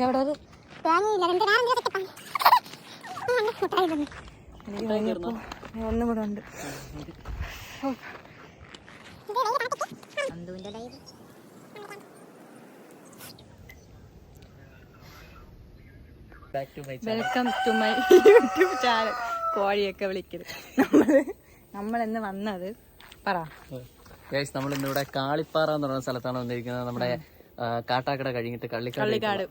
അവിടെ അത് ഒന്നും കൂടെ ഉണ്ട്. Welcome to my YouTube channel. കോഴിയൊക്കെ വിളിക്കരുത്. നമ്മളെന്ന് വന്നത് പറ. നമ്മൾ ഇന്നിവിടെ കാളിപ്പാറ എന്ന് പറയുന്ന സ്ഥലത്താണ് വന്നിരിക്കുന്നത്. നമ്മുടെ കാട്ടാക്കട കഴിഞ്ഞിട്ട് കള്ളിക്കാട്.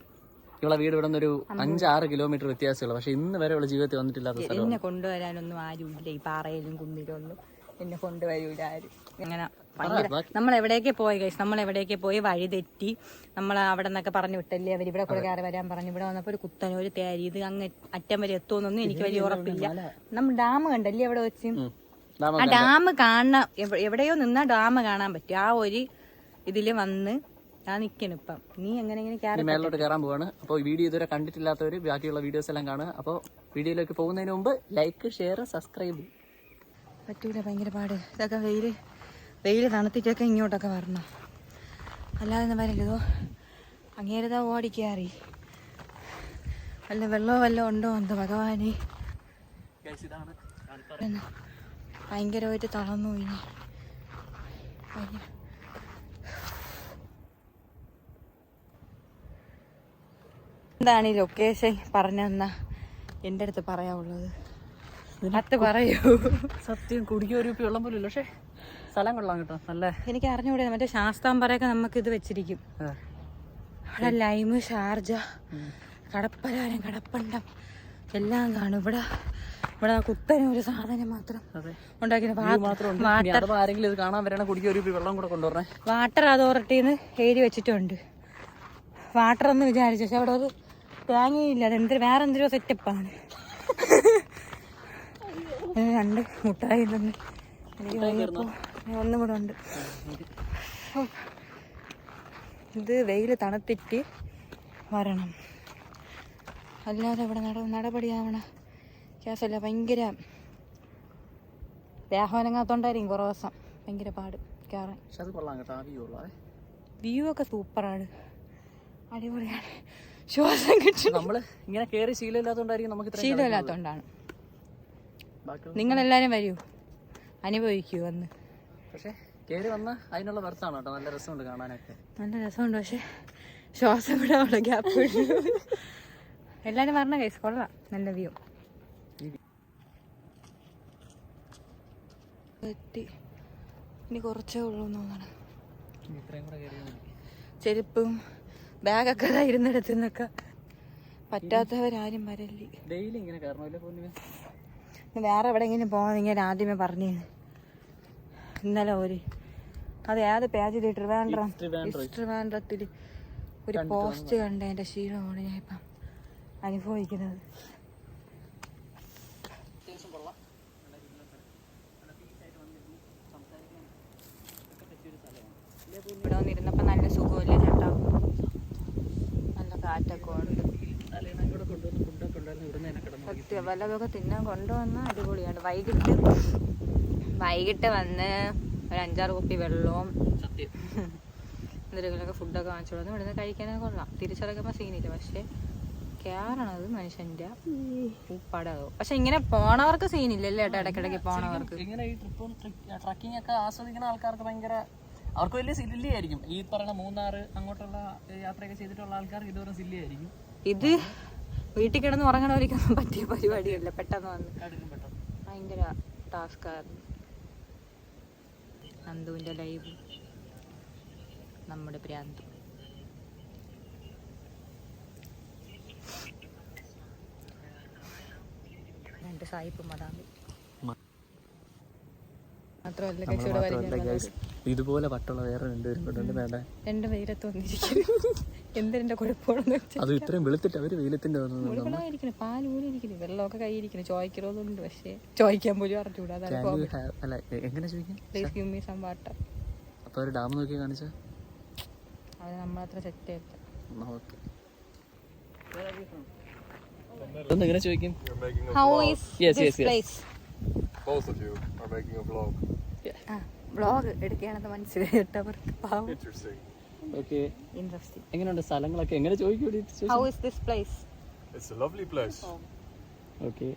ഇവിടെ വീട് ഇവിടെ നിന്നൊരു 5-6 കിലോമീറ്റർ വ്യത്യാസമുള്ളൂ. പക്ഷെ ഇന്ന് വരെ ഉള്ള ജീവിതത്തിൽ വന്നിട്ടില്ലാത്ത സ്ഥലം. എന്നെ കൊണ്ടുവരാനൊന്നും ആരുമില്ല. ഈ പാറയിലും കുന്നിലും ഒന്നും എന്നെ കൊണ്ടുവരൂല ആരും. അങ്ങനെ നമ്മൾ എവിടേക്ക് പോയി കഴിച്ചു, നമ്മൾ എവിടേക്ക് പോയി വഴി തെറ്റി. നമ്മൾ അവിടെ നിന്നൊക്കെ പറഞ്ഞു വിട്ടല്ലേ അവർ. ഇവിടെ കൂടെ കയറി വരാൻ പറഞ്ഞു. ഇവിടെ വന്നപ്പോൾ ഒരു കുത്തനൊരു തേരി. ഇത് അങ്ങ് അറ്റം വരെ എത്തുമെന്നൊന്നും എനിക്ക് വലിയ ഉറപ്പില്ല. നമ്മൾ ഡാം കണ്ടല്ലേ അവിടെ വെച്ച്. ആ ഡാം കാണാൻ എവിടെയോ നിന്നാ ഡാം കാണാൻ പറ്റും. ആ ഒരു ഇതില് വന്ന് ഞാൻ നിക്കണം. ഇപ്പം നീ എങ്ങനെ മേലോട്ട് കയറാൻ പോവാണ്. അപ്പോൾ വീഡിയോ ഇതുവരെ കണ്ടിട്ടില്ലാത്തവര് ബാക്കിയുള്ള വീഡിയോസ് എല്ലാം കാണുക. അപ്പോൾ വീഡിയോയിലേക്ക് പോകുന്നതിന് മുമ്പ് ലൈക്ക്, ഷെയർ, സബ്സ്ക്രൈബ്. പറ്റൂല, ഭയങ്കര പാട്. ഇതൊക്കെ വെയിൽ തണുത്തിട്ടൊക്കെ ഇങ്ങോട്ടൊക്കെ വരണം, അല്ലാതെ വരല്ലോ. അങ്ങേരതാ ഓടിക്കയറി. വല്ല വെള്ളമോ ഉണ്ടോ എന്തോ ഭഗവാനെ. ഭയങ്കരമായിട്ട് തളർന്നു പോയി. എന്താണ് ഈ ലൊക്കേഷൻ പറഞ്ഞെന്നാ എൻ്റെ അടുത്ത് പറയാനുള്ളത്? അത് പറയൂ. സത്യം കുടിക്കാൻ ഒരു വെള്ളം പോലും ഇല്ല. പക്ഷെ സ്ഥലം കൊള്ളാം കേട്ടോ. നല്ല എനിക്ക് അറിഞ്ഞുകൂടെ. മറ്റേ ശാസ്താംബറയൊക്കെ നമുക്ക് ഇത് വെച്ചിരിക്കും. അവിടെ ലൈമ്, ഷാർജ, കടപ്പലാരം, കടപ്പണ്ടം എല്ലാം കാണും. ഇവിടെ കുത്തനും ഒരു സാധനം മാത്രം വാട്ടർ അതോറിറ്റിന്ന് എഴുതി വെച്ചിട്ടുണ്ട്. വാട്ടർ എന്ന് വിചാരിച്ചു. പക്ഷെ അവിടെ ഒരു തേങ്ങയില്ല. അതെന്ത് വേറെ എന്തൊരു സെറ്റപ്പാണ്. 2 മുട്ടായി തന്നെ ഒന്നും കൂടെ ഉണ്ട്. ഇത് വെയിൽ തണുത്തിട്ട് വരണം, അല്ലാതെ ഇവിടെ നടപടിയാവണ കേസല്ല. ഭയങ്കര ദേഹവനങ്ങാത്തോണ്ടായിരിക്കും കുറേ ദിവസം. ഭയങ്കര പാട് കയറാൻ. വ്യൂ ഒക്കെ സൂപ്പറാണ്, അടിപൊളിയാണ്. ശ്വാസം കിട്ടും. ശീലമില്ലാത്തോണ്ടാണ്. നിങ്ങളെല്ലാരും വരൂ, അനുഭവിക്കൂ വന്ന്. പക്ഷെ കേറി വന്ന അതിനുള്ള വർത്താണ് കേട്ടോ. നല്ല രസമുണ്ട് കാണാനൊക്കെ. നല്ല രസമുണ്ട്. പക്ഷെ ശ്വാസം വിടാനുള്ള ഗ്യാപ്പ്. എല്ലാരും പറഞ്ഞ കൈസ് കൊള്ളാം, നല്ല വ്യൂ. ഇനി കുറച്ചേ ഉള്ളൂ എന്നാണ്. ചെരുപ്പും ബാഗൊക്കെ ഇരുന്നിടത്തു നിന്നൊക്കെ പറ്റാത്തവരാരും വരല്ലേ. ഡെയിലി ഇങ്ങനെ കയറണമല്ലോ. വേറെ എവിടെയെങ്കിലും പോകാൻ ഇങ്ങനെ ആദ്യമേ പറഞ്ഞു. ഇന്നലെ അത് ഏത് പേജിൽ ട്രിവാൻഡ്രത്തിൽ ഒരു പോസ്റ്റ് കണ്ട എൻ്റെ ക്ഷീണമാണ് ഞാൻ ഇപ്പം അനുഭവിക്കുന്നത്. ഇവിടെ വന്നിരുന്നപ്പോ നല്ല സുഖമല്ലേ ചേട്ടാ, നല്ല കാറ്റൊക്കെ ഉണ്ട്. സത്യം വല്ലതൊക്കെ തിന്നാൻ കൊണ്ടുവന്ന അടിപൊളിയാണ്. വൈകിട്ട് വന്ന് ഒരു 5-6 കുപ്പി വെള്ളവും എന്തെങ്കിലുമൊക്കെ ഫുഡൊക്കെ വാങ്ങിച്ചോളൂ. ഇവിടുന്ന് കഴിക്കാനൊക്കെ കൊള്ളാം. തിരിച്ചിറക്കുമ്പോൾ സീനില്ല. പക്ഷെ കയറണത് മനുഷ്യന്റെ ഉപ്പടകവും. പക്ഷെ ഇങ്ങനെ പോണവർക്ക് സീനില്ലല്ലേ കേട്ടോ. ഇടയ്ക്കിടയ്ക്ക് പോണവർക്ക് ഇങ്ങനെ ഈ ട്രിപ്പും ട്രക്കിംഗ് ഒക്കെ ആസ്വദിക്കുന്ന ആൾക്കാർക്ക് ഭയങ്കര, അവർക്ക് വലിയ സില്ലിയായിരിക്കും. ഈ പറയുന്ന മൂന്നാർ അങ്ങോട്ടുള്ള യാത്രയൊക്കെ ചെയ്തിട്ടുള്ള ആൾക്കാർക്ക് ഇതുവരെ സില്ലിയായിരിക്കും. ഇത് വീട്ടിൽ കിടന്ന് ഉറങ്ങണവർക്കൊന്നും പറ്റിയ പരിപാടിയല്ല. പെട്ടെന്ന് വന്ന് ഭയങ്കര ടാസ്കായിരുന്നു. നന്ദുവിൻ്റെ ലൈവ്, നമ്മുടെ പ്രാന്ത്. രണ്ട് സായിപ്പും അതാണ് മാത്രമല്ല. ഇതുപോലെ വട്ടുള്ള വേറെ 2 പേരും വേണ്ട. 2 വെയിലത്ത് വന്നിരിക്കുന്നു. എന്തിന്റെ കുഴപ്പമാണെന്ന് വെച്ചാൽ അത് ഇത്രയും വെളുത്തിട്ട് അവര് വെയിലത്തിന്റെ പാലൂരിയിരിക്കുന്നു. വെള്ളമൊക്കെ കയ്യിരിക്കുന്നു. ചോദിക്കണമെന്നുണ്ട്, പക്ഷെ ചോദിക്കാൻ പോലും അറിഞ്ഞൂടാ. എങ്ങനെ ചോദിക്കാം? അപ്പൊ ഒരു ഡാം നോക്കി കാണിച്ചാ അത് നമ്മളത്ര സെറ്റ് ആയിട്ട്. എങ്ങനെ ചോദിക്കും? How is this place? Both of you are making a vlog. Vlog എടുക്കുകയാണെന്ന് മനസ്സിലായിട്ട് അവർക്ക് പാവം. Interesting. ഓക്കെ. ഇൻട്രസ്റ്റിംഗ്. എങ്ങനെയുണ്ട് സ്ഥലങ്ങളൊക്കെ? എങ്ങനെ ചോദിക്കൂടി? How is this place? It's a lovely place. Okay.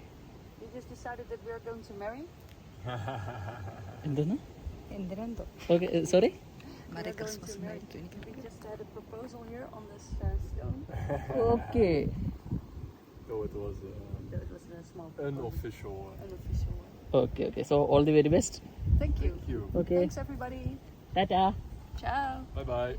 We just decided that we are going to marry. എന്തെന്ന്? എന്തിനെന്തോ. Okay, sorry. മറ്റേ ക്രിസ്മസ് ആയിരിക്കും എനിക്ക്. We just had a proposal here on this stone. Okay. Oh, it was It was a small unofficial. unofficial one. Okay okay. So all the very best. Thank you. Thank you. Okay. Thanks everybody. Tata. Ciao. Bye bye.